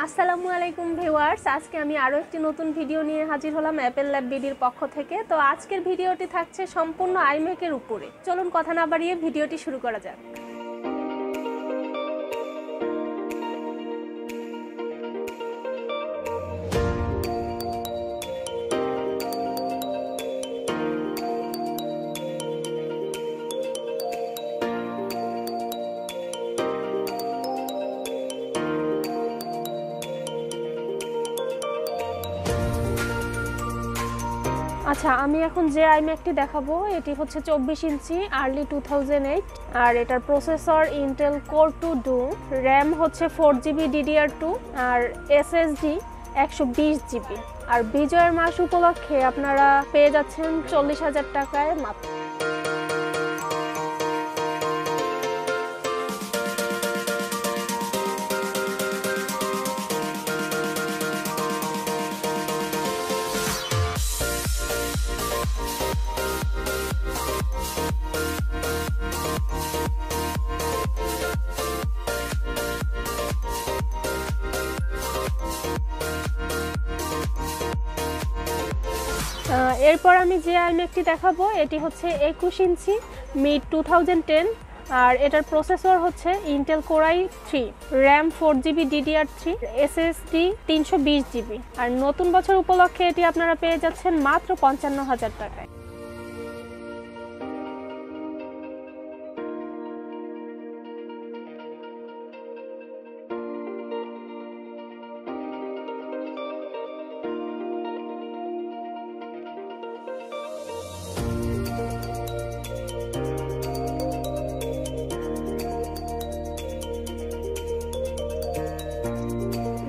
আসসালামু আলাইকুম ভিউয়ার্স, আজকে আমি আরও একটি নতুন ভিডিও নিয়ে হাজির হলাম অ্যাপেল ল্যাব বিডির পক্ষ থেকে। তো আজকের ভিডিওটি থাকছে সম্পূর্ণ আইম্যাকের উপরে। চলুন কথা না বাড়িয়ে ভিডিওটি শুরু করা যাক। আচ্ছা, আমি এখন যে আইম্যাকটি দেখাবো এটি হচ্ছে 24 ইঞ্চি আর্লি 2008 আর এটার প্রসেসর ইন্টেল কোর 2 ডুম, র্যাম হচ্ছে 4GB DDR2 আর SSD 120 GB। আর বিজয়ের মাস উপলক্ষে আপনারা পেয়ে যাচ্ছেন 40,000 টাকায় মাত্র। এরপর আমি যে আইম্যাকটি দেখাবো এটি হচ্ছে 21 ইঞ্চি মিড 2010 আর এটার প্রসেসর হচ্ছে Intel core i3, RAM 4GB DDR3, SSD 320GB। আর নতুন বছর উপলক্ষে এটি আপনারা পেয়ে যাচ্ছেন মাত্র 55,000 টাকায়।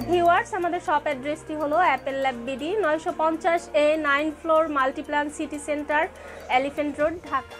ভিউয়ার্স, আমাদের শপ অ্যাড্রেসটি হলো Apple lab BD 950A 9 floor Multiplan city centre, elephant road, Dhaka.